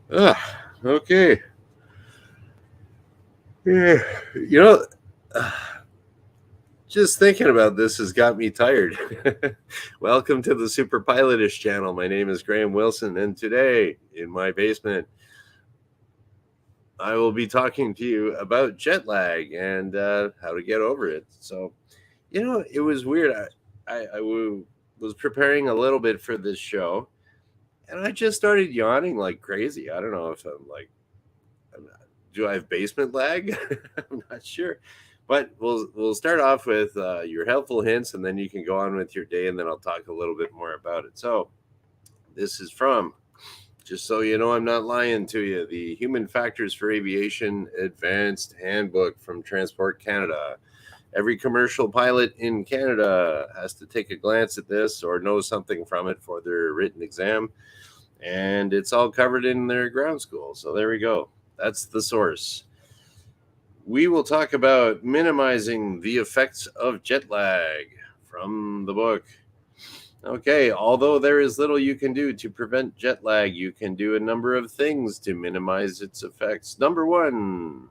Okay. Yeah. You know, just thinking about this has got me tired. Welcome to the superpilotish channel. My name is Graham Wilson, and today in my basement, I will be talking to you about jet lag and how to get over it. So, it was weird. Was preparing a little bit for this show, and I just started yawning like crazy. I don't know if do I have basement lag? I'm not sure. But we'll start off with your helpful hints, and then you can go on with your day, and then I'll talk a little bit more about it. So this is from, just so you know, I'm not lying to you, the Human Factors for Aviation Advanced Handbook from Transport Canada. Every commercial pilot in Canada has to take a glance at this or know something from it for their written exam, and it's all covered in their ground school. So there we go. That's the source. We will talk about minimizing the effects of jet lag from the book. Okay, although there is little you can do to prevent jet lag, you can do a number of things to minimize its effects. Number one,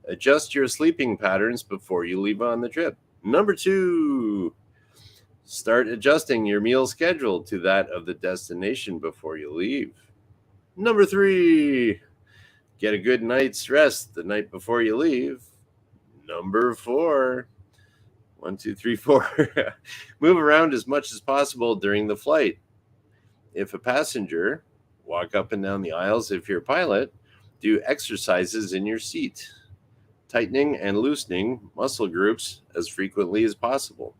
adjust your sleeping patterns before you leave on the trip. Number two, start adjusting your meal schedule to that of the destination before you leave. Number three, get a good night's rest the night before you leave. Number four, one, two, three, four. Move around as much as possible during the flight. If a passenger, walk up and down the aisles. If you're a pilot, do exercises in your seat, tightening and loosening muscle groups as frequently as possible.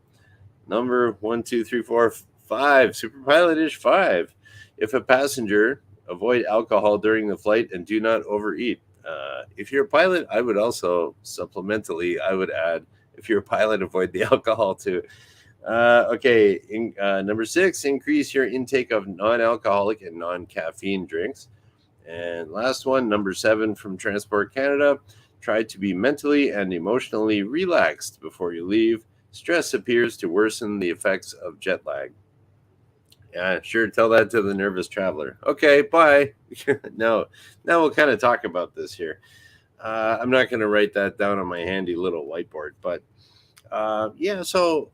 Number one, two, three, four, five. Super pilotish five. If a passenger, avoid alcohol during the flight and do not overeat. If you're a pilot, I would also supplementally, I would add, if you're a pilot, avoid the alcohol too. Number six, increase your intake of non-alcoholic and non-caffeine drinks. And last one, number seven from Transport Canada, try to be mentally and emotionally relaxed before you leave. Stress appears to worsen the effects of jet lag. Yeah, sure. Tell that to the nervous traveler. Okay, bye. No, now we'll kind of talk about this here. I'm not going to write that down on my handy little whiteboard, but so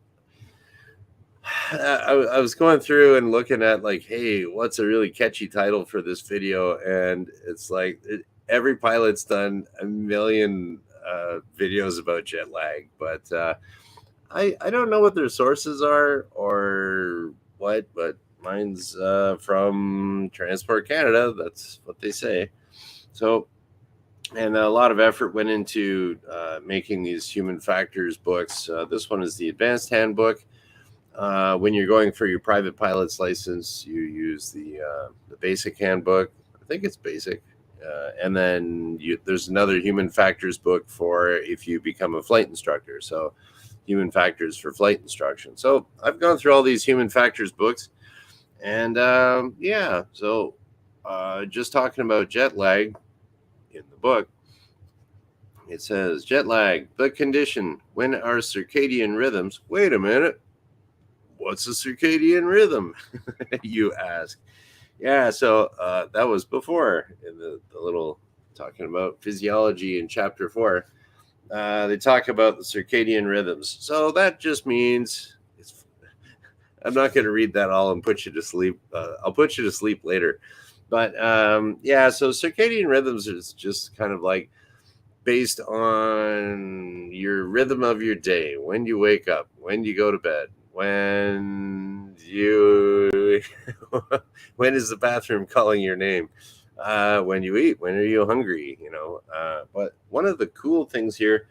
I was going through and looking at like, hey, what's a really catchy title for this video? And it's like every pilot's done a million videos about jet lag, but I don't know what their sources are or what, but mine's from Transport Canada. That's what they say. So, and a lot of effort went into making these human factors books. This one is the advanced handbook. When you're going for your private pilot's license, you use the basic handbook. I think it's basic. And then there's another human factors book for if you become a flight instructor. So human factors for flight instruction. So I've gone through all these human factors books. And just talking about jet lag in the book, it says jet lag, the condition when our circadian rhythms. Wait a minute. What's a circadian rhythm? You ask. Yeah, so that was before in the little talking about physiology in chapter 4. They talk about the circadian rhythms. So that just means I'm not going to read that all and put you to sleep. I'll put you to sleep later. But so circadian rhythms is just kind of like based on your rhythm of your day, when you wake up, when you go to bed, when you when is the bathroom calling your name, when you eat, when are you hungry, but one of the cool things here,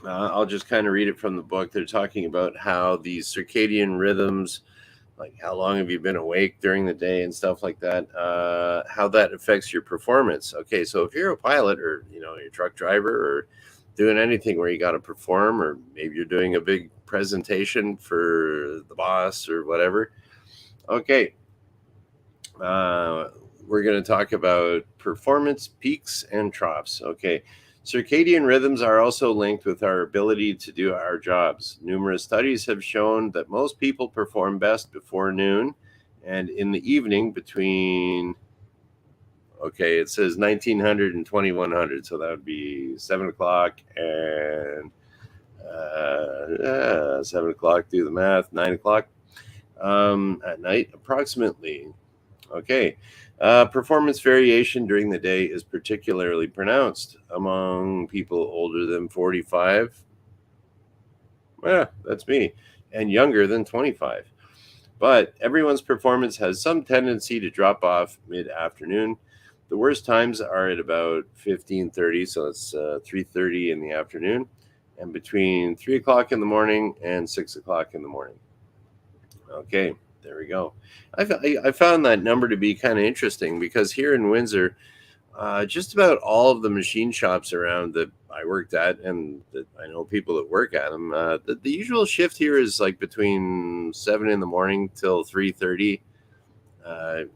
I'll just kind of read it from the book. They're talking about how these circadian rhythms, like how long have you been awake during the day and stuff like that, how that affects your performance. Okay, so if you're a pilot or you're a truck driver or doing anything where you got to perform, or maybe you're doing a big presentation for the boss or whatever. Okay, we're going to talk about performance peaks and troughs. Okay, circadian rhythms are also linked with our ability to do our jobs. Numerous studies have shown that most people perform best before noon and in the evening between Okay, it says 1900 and 2100, so that would be 7 o'clock and 7 o'clock. Do the math. 9 o'clock at night, approximately. Okay. Performance variation during the day is particularly pronounced among people older than 45. Yeah, that's me. And younger than 25. But everyone's performance has some tendency to drop off mid-afternoon. The worst times are at about 15:30, so it's 3:30 in the afternoon, and between 3 o'clock in the morning and 6 o'clock in the morning. Okay, there we go. I found that number to be kind of interesting because here in Windsor, just about all of the machine shops around that I worked at and that I know people that work at them, the usual shift here is like between 7 in the morning till 3:30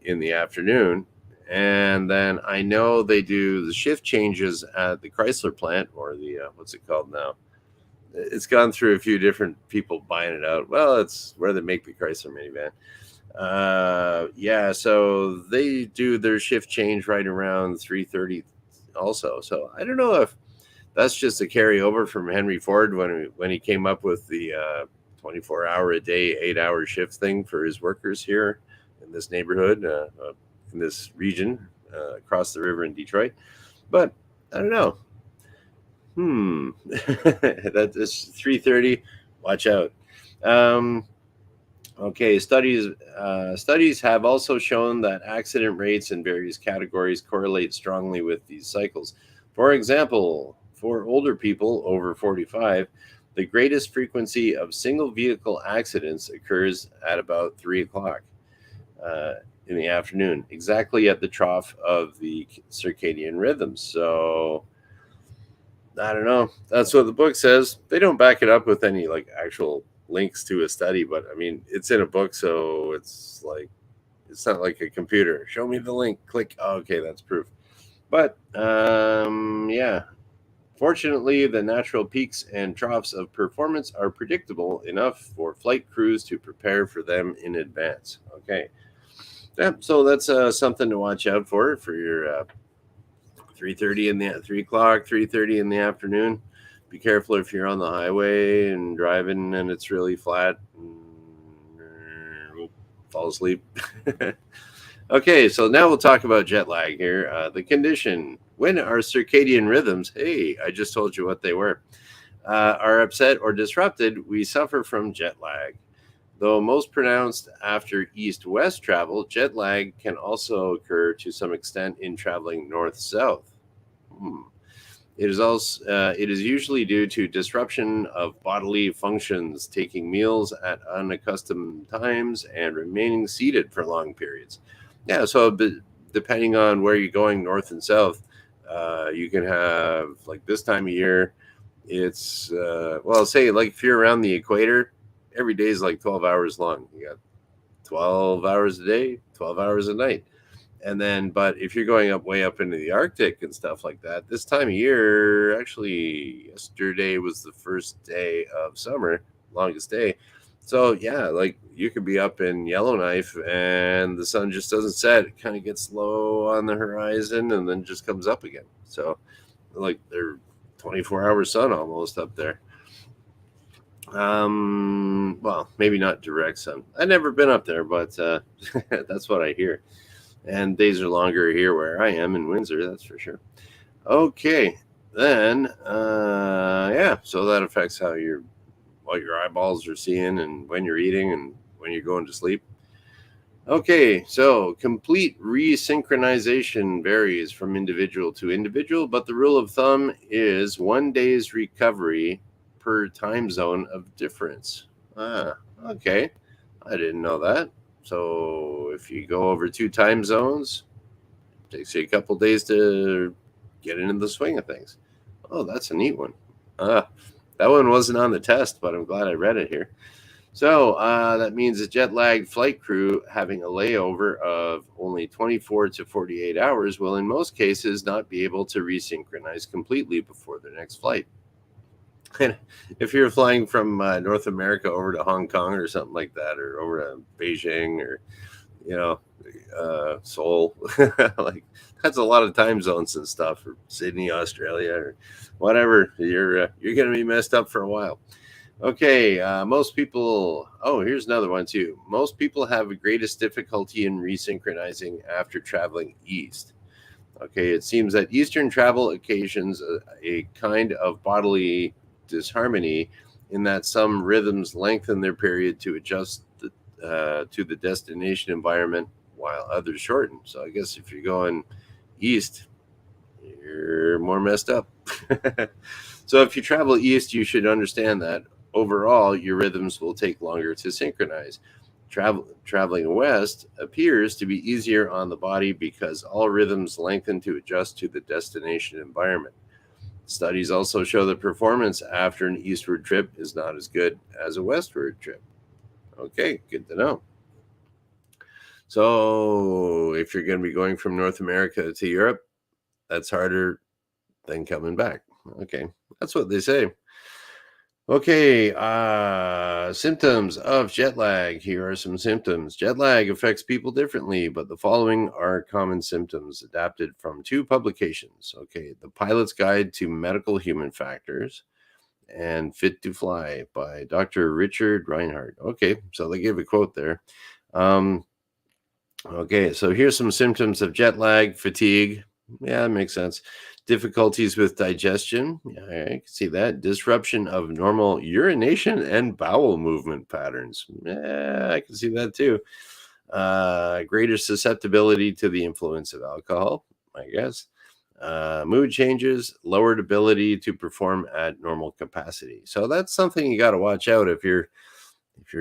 in the afternoon. And then I know they do the shift changes at the Chrysler plant, or the, what's it called now? It's gone through a few different people buying it out. Well, it's where they make the Chrysler minivan. Yeah, so they do their shift change right around 3:30 also. So I don't know if that's just a carryover from Henry Ford when he came up with the 24-hour a day, 8-hour shift thing for his workers here in this neighborhood, in this region across the river in Detroit. But I don't know. That is 3:30. Watch out. Okay, studies have also shown that accident rates in various categories correlate strongly with these cycles. For example, for older people over 45, the greatest frequency of single vehicle accidents occurs at about 3 o'clock in the afternoon, exactly at the trough of the circadian rhythms. So I don't know. That's what the book says. They don't back it up with any like actual links to a study, but I mean, it's in a book, so it's not like a computer. Show me the link. Click. Oh, okay, that's proof. But yeah. Fortunately, the natural peaks and troughs of performance are predictable enough for flight crews to prepare for them in advance. Okay. Yeah, so that's something to watch out for your 3:30 in the 3 o'clock, 3:30 in the afternoon. Be careful if you're on the highway and driving and it's really flat. Fall asleep. Okay, so now we'll talk about jet lag here. The condition. When our circadian rhythms, hey, I just told you what they were, are upset or disrupted, we suffer from jet lag. Though most pronounced after east-west travel, jet lag can also occur to some extent in traveling north-south. It is usually due to disruption of bodily functions, taking meals at unaccustomed times, and remaining seated for long periods. Yeah, so depending on where you're going, north and south, you can have like this time of year. It's well, say like if you're around the equator, every day is like 12 hours long. You got 12 hours a day, 12 hours a night. And then, but if you're going up way up into the Arctic and stuff like that, this time of year, actually, yesterday was the first day of summer, longest day. So, yeah, like you could be up in Yellowknife and the sun just doesn't set. It kind of gets low on the horizon and then just comes up again. So, like they're 24-hour sun almost up there. Well, maybe not direct sun. I've never been up there, but that's what I hear. And days are longer here where I am in Windsor, that's for sure. Okay, then yeah, so that affects how what your eyeballs are seeing and when you're eating and when you're going to sleep. Okay, so complete resynchronization varies from individual to individual, but the rule of thumb is 1 day's recovery per time zone of difference. Okay, I didn't know that. So if you go over 2 time zones, it takes you a couple days to get into the swing of things. Oh, that's a neat one. That one wasn't on the test, but I'm glad I read it here. So that means a jet lagged flight crew having a layover of only 24 to 48 hours will in most cases not be able to resynchronize completely before their next flight. And if you're flying from North America over to Hong Kong or something like that, or over to Beijing or you know, Seoul. Like that's a lot of time zones and stuff, or Sydney, Australia, or whatever. You're going to be messed up for a while. Okay, most people. Oh, here's another one too. Most people have the greatest difficulty in resynchronizing after traveling east. Okay, it seems that Eastern travel occasions a kind of bodily disharmony in that some rhythms lengthen their period to adjust to the destination environment while others shorten. So I guess if you're going east, you're more messed up. So if you travel east, you should understand that overall your rhythms will take longer to synchronize. Traveling west appears to be easier on the body because all rhythms lengthen to adjust to the destination environment. Studies also show that performance after an eastward trip is not as good as a westward trip. Okay, good to know. So, if you're going to be going from North America to Europe, that's harder than coming back. Okay, that's what they say. Okay, symptoms of jet lag. Here are some symptoms. Jet lag affects people differently, but the following are common symptoms adapted from two publications. Okay, The Pilot's Guide to Medical Human Factors and Fit to Fly by Dr. Richard Reinhardt. Okay, so they gave a quote there. Okay, so here's some symptoms of jet lag: fatigue. Yeah, that makes sense. Difficulties with digestion. Yeah, I can see that. Disruption of normal urination and bowel movement patterns. Yeah, I can see that too. Greater susceptibility to the influence of alcohol, I guess. Mood changes, lowered ability to perform at normal capacity. So that's something you got to watch out if you're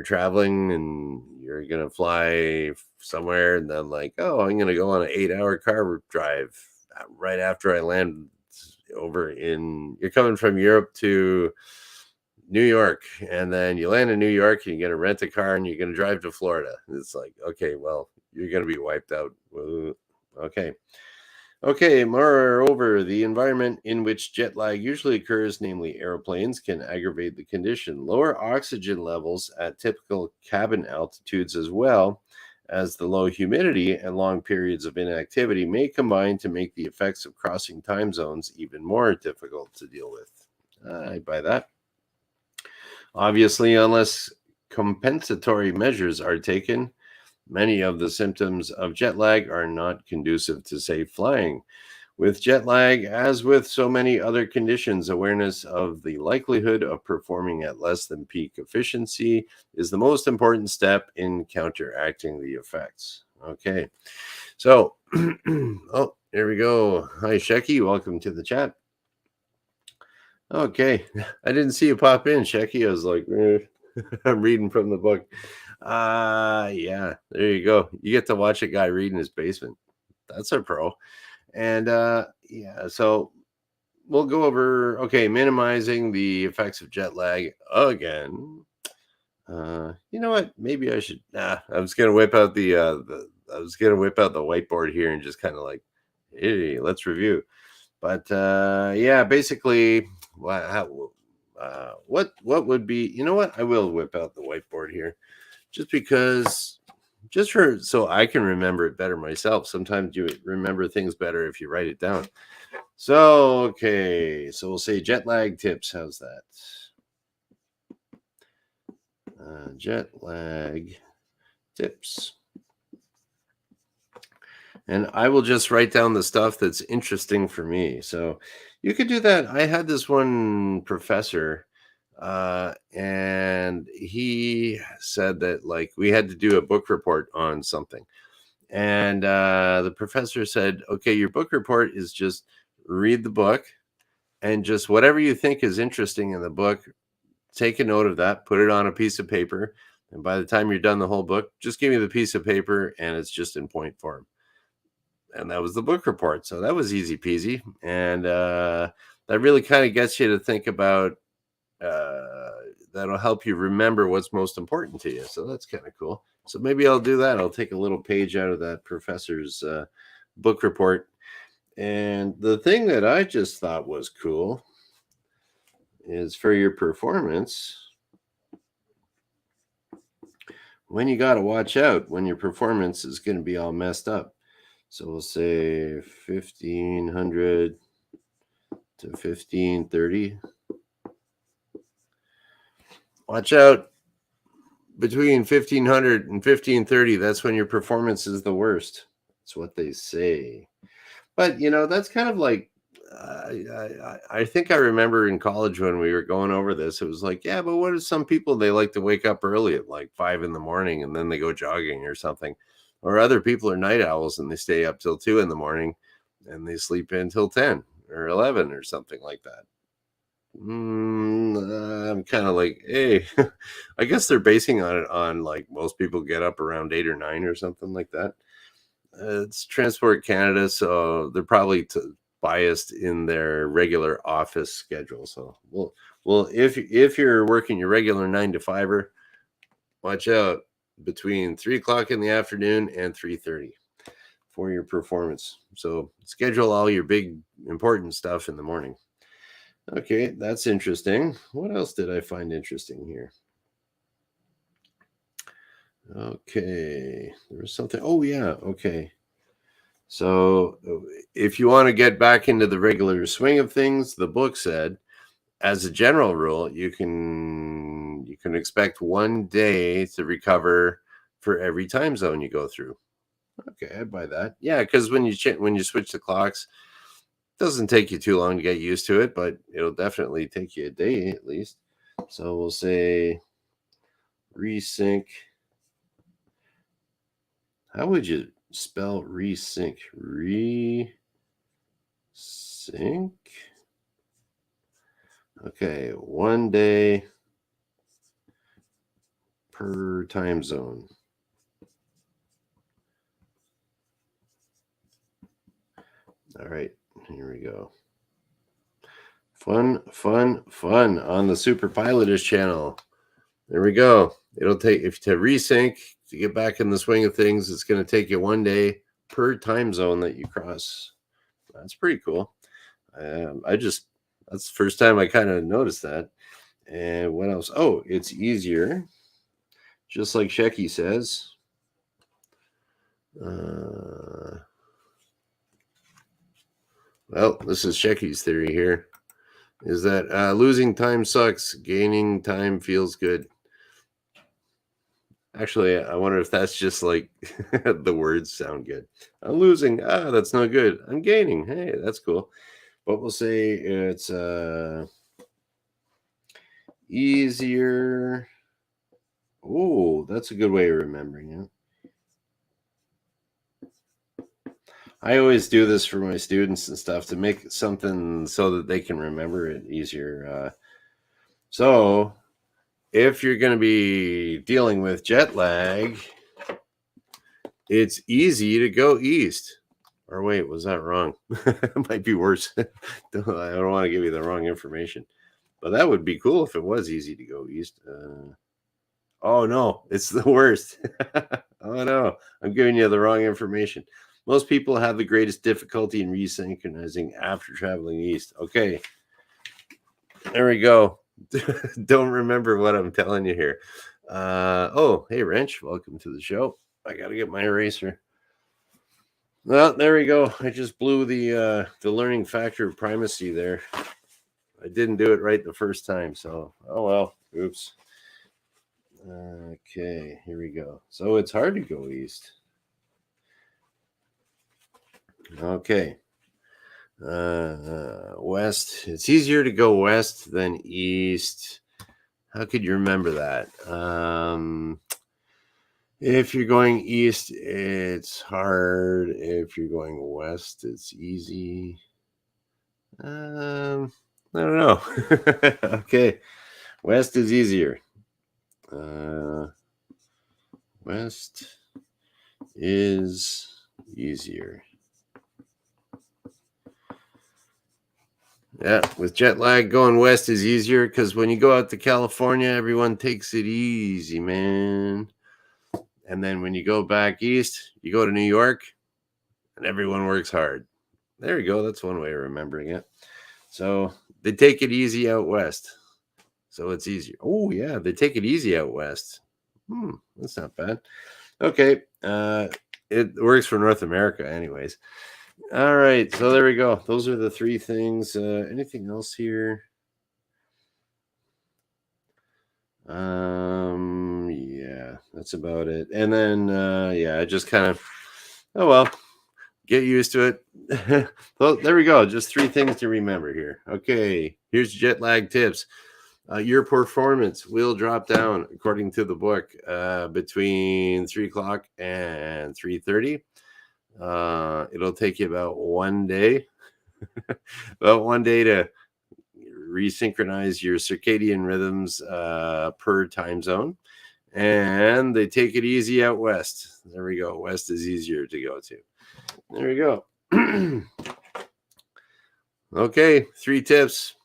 traveling and you're gonna fly somewhere, and then like, oh, I'm gonna go on an 8-hour car drive right after I land over in. You're coming from Europe to New York, and then you land in New York, and you're gonna rent a car, and you're gonna drive to Florida. It's like, okay, well, you're gonna be wiped out. Okay. Okay, moreover, the environment in which jet lag usually occurs, namely aeroplanes, can aggravate the condition. Lower oxygen levels at typical cabin altitudes, as well as the low humidity and long periods of inactivity, may combine to make the effects of crossing time zones even more difficult to deal with. I buy that. Obviously, unless compensatory measures are taken, many of the symptoms of jet lag are not conducive to safe flying. With jet lag, as with so many other conditions, awareness of the likelihood of performing at less than peak efficiency is the most important step in counteracting the effects. Okay, so, oh, here we go. Hi, Shecky. Welcome to the chat. Okay, I didn't see you pop in, Shecky. I was like, I'm reading from the book. Yeah, there you go. You get to watch a guy read in his basement. That's a pro. And yeah, so we'll go over, okay, minimizing the effects of jet lag again. You know what? Maybe I should. I was gonna whip out I was gonna whip out the whiteboard here and just kind of like, hey, let's review. But yeah, basically, what would be? You know what? I will whip out the whiteboard here, just because, just for so I can remember it better myself. Sometimes you remember things better if you write it down. So okay, so we'll say jet lag tips. How's that? Jet lag tips. And I will just write down the stuff that's interesting for me. So you could do that. I had this one professor, and he said that like we had to do a book report on something. And the professor said, okay, your book report is just read the book and just whatever you think is interesting in the book, take a note of that, put it on a piece of paper. And by the time you're done the whole book, just give me the piece of paper and it's just in point form. And that was the book report. So that was easy peasy. And that really kind of gets you to think about, that'll help you remember what's most important to you. So that's kind of cool. So maybe I'll do that. I'll take a little page out of that professor's book report. And the thing that I just thought was cool is for your performance. when you got to watch out when your performance is going to be all messed up. So we'll say 1500 to 1530. Watch out between 1500 and 1530. That's when your performance is the worst. That's what they say. But, that's kind of like, I think I remember in college when we were going over this, it was like, yeah, but what if some people, they like to wake up early at like 5 in the morning and then they go jogging or something. Or other people are night owls and they stay up till 2 in the morning and they sleep until 10 or 11 or something like that. I'm kind of like, hey, I guess they're basing on it on like most people get up around 8 or 9 or something like that. It's Transport Canada, so they're probably biased in their regular office schedule. So, well, if you're working your regular 9 to 5er, watch out between 3 o'clock in the afternoon and 3:30 for your performance. So schedule all your big important stuff in the morning. Okay, that's interesting. What else did I find interesting here? Okay, there was something. Oh, yeah. Okay. So if you want to get back into the regular swing of things, the book said, as a general rule, you can expect 1 day to recover for every time zone you go through. Okay, I buy that. Yeah, because when you switch the clocks, it doesn't take you too long to get used to it, but it'll definitely take you a day at least. So we'll say resync. How would you spell resync? Resync. Okay, 1 day per time zone. All right, here we go. Fun on the superpilotish channel. There we go. It'll take, if to resync, to get back in the swing of things, it's going to take you 1 day per time zone that you cross. That's pretty cool. That's the first time I kind of noticed that. And what else? Oh, it's easier. Just like Shecky says. Well, this is Shecky's theory here, is that losing time sucks, gaining time feels good. Actually, I wonder if that's just like the words sound good. I'm losing. That's not good. I'm gaining. Hey, that's cool. But we'll say it's easier. Oh, that's a good way of remembering it. I always do this for my students and stuff to make something so that they can remember it easier. So if you're going to be dealing with jet lag, it's easy to go east. Or wait, was that wrong? It might be worse. I don't want to give you the wrong information. But that would be cool if it was easy to go east. Oh, no, it's the worst. Oh, no, I'm giving you the wrong information. Most people have the greatest difficulty in resynchronizing after traveling east. Okay, there we go. Don't remember what I'm telling you here. Oh, hey, Wrench, welcome to the show. I got to get my eraser. Well, there we go. I just blew the learning factor of primacy there. I didn't do it right the first time, so oh well. Oops. Okay, here we go. So it's hard to go east. Okay. West. It's easier to go west than east. How could you remember that? If you're going east, it's hard. If you're going west, it's easy. I don't know. Okay. West is easier. West is easier. Yeah, with jet lag, going west is easier because when you go out to California, everyone takes it easy, man. And then when you go back east, you go to New York, and everyone works hard. There you go. That's one way of remembering it. So they take it easy out west. So it's easier. Oh, yeah, they take it easy out west. That's not bad. Okay. It works for North America anyways. All right. So there we go. Those are the three things. Anything else here? Yeah, that's about it. And then yeah, I just kind of, oh well, get used to it. Well, there we go. Just three things to remember here. Okay, here's jet lag tips. Your performance will drop down according to the book between 3 o'clock and 3:30. It'll take you about 1 day, about 1 day to resynchronize your circadian rhythms per time zone. And they take it easy out west. There we go. West is easier to go to. There we go. Okay, three tips.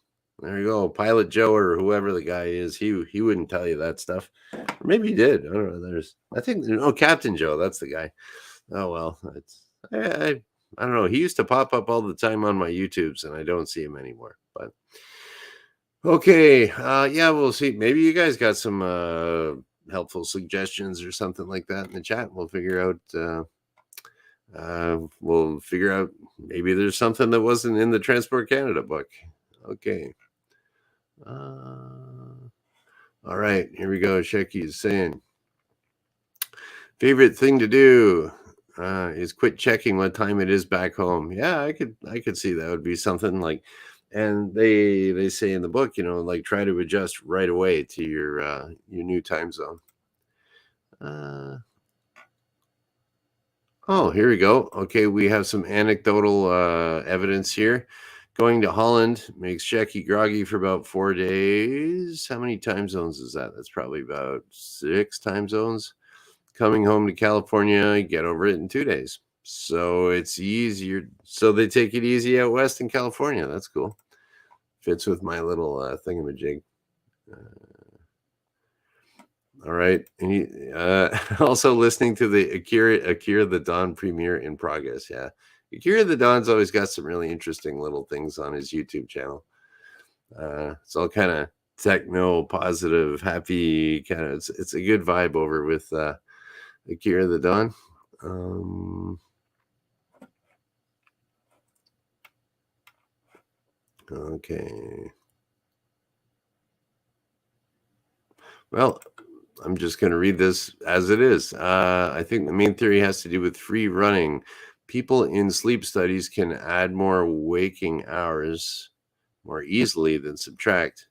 There you go. Pilot Joe or whoever the guy is, he wouldn't tell you that stuff. Or maybe he did. I don't know. I think Captain Joe, that's the guy. Oh well, I don't know. He used to pop up all the time on my YouTubes, and I don't see him anymore. But okay, yeah, we'll see. Maybe you guys got some helpful suggestions or something like that in the chat. We'll figure out maybe there's something that wasn't in the Transport Canada book. Okay. All right, here we go. Shecky's saying favorite thing to do is quit checking what time it is back home. Yeah, I could see that would be something like, and they say in the book, like try to adjust right away to your new time zone. Oh, here we go. Okay, we have some anecdotal evidence here. Going to Holland makes Shecky groggy for about 4 days. How many time zones is that? That's probably about 6 time zones. Coming home to California, get over it in 2 days. So it's easier. So they take it easy out west in California. That's cool. Fits with my little thingamajig. All right. And also listening to the Akira the Dawn premiere in progress. Yeah. Akira the Dawn's always got some really interesting little things on his YouTube channel. It's all kind of techno, positive, happy kind of. It's a good vibe over with Akira the Dawn. Okay. Well, I'm just going to read this as it is. I think the main theory has to do with free running. People in sleep studies can add more waking hours more easily than subtract.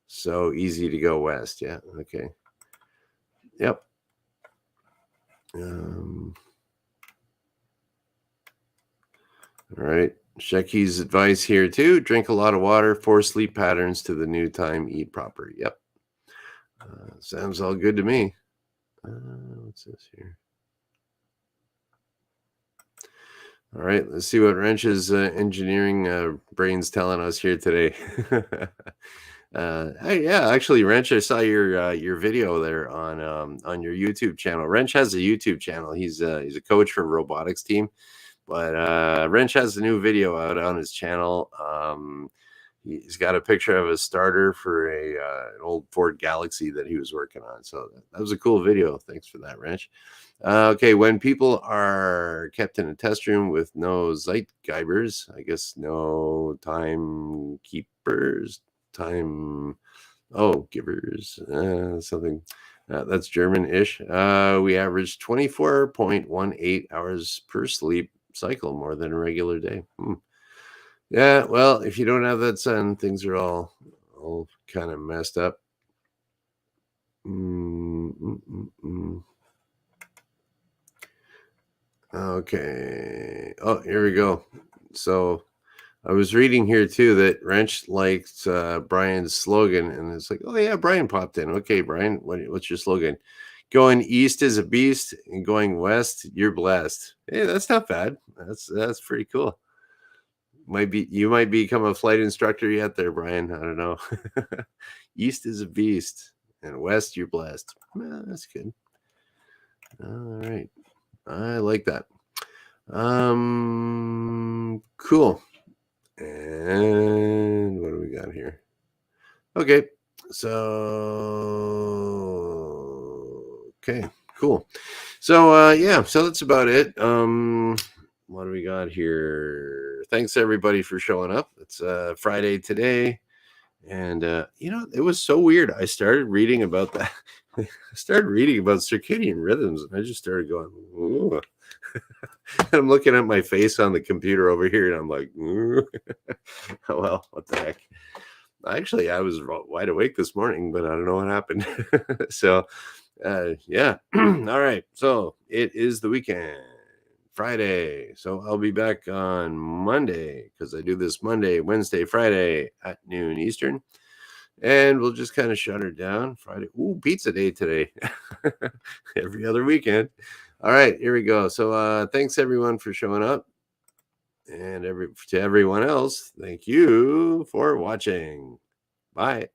So easy to go west. Yeah. Okay. Yep. All right. Shecky's advice here too. Drink a lot of water, force sleep patterns to the new time, eat proper. Yep. Sounds all good to me. What's this here? All right, let's see what Wrench's engineering brain's telling us here today. Yeah, actually, Wrench, I saw your video there on your YouTube channel. Wrench has a YouTube channel. He's a coach for a robotics team, but Wrench has a new video out on his channel. He's got a picture of a starter for an old Ford Galaxy that he was working on. So that was a cool video. Thanks for that, Wrench. Okay, when people are kept in a test room with no Zeitgeibers, I guess no timekeepers, givers, something that's German-ish. We average 24.18 hours per sleep cycle, more than a regular day. Yeah, well, if you don't have that sun, things are all kind of messed up. Okay. Oh, here we go. So I was reading here too that Wrench liked Brian's slogan, and it's like, oh yeah, Brian popped in. Okay, Brian, what's your slogan? Going east is a beast, and going west, you're blessed. Hey, that's not bad. That's pretty cool. You might become a flight instructor yet there, Brian. I don't know. East is a beast, and west you're blessed. Well, that's good. All right, I like that. Cool. And what do we got here? Okay, so Okay, cool. So yeah, so that's about it. What do we got here? Thanks everybody for showing up. It's Friday today. And it was so weird. I started reading about that. I started reading about circadian rhythms, and I just started going, "Ooh." I'm looking at my face on the computer over here, and I'm like, "Ooh." Oh, well, what the heck? Actually, I was wide awake this morning, but I don't know what happened. So, yeah. All right. So it is the weekend, Friday. So I'll be back on Monday because I do this Monday, Wednesday, Friday at noon Eastern. And we'll just kind of shut her down. Friday. Ooh, pizza day today. Every other weekend. All right, here we go. So thanks everyone for showing up. And to everyone else, thank you for watching. Bye.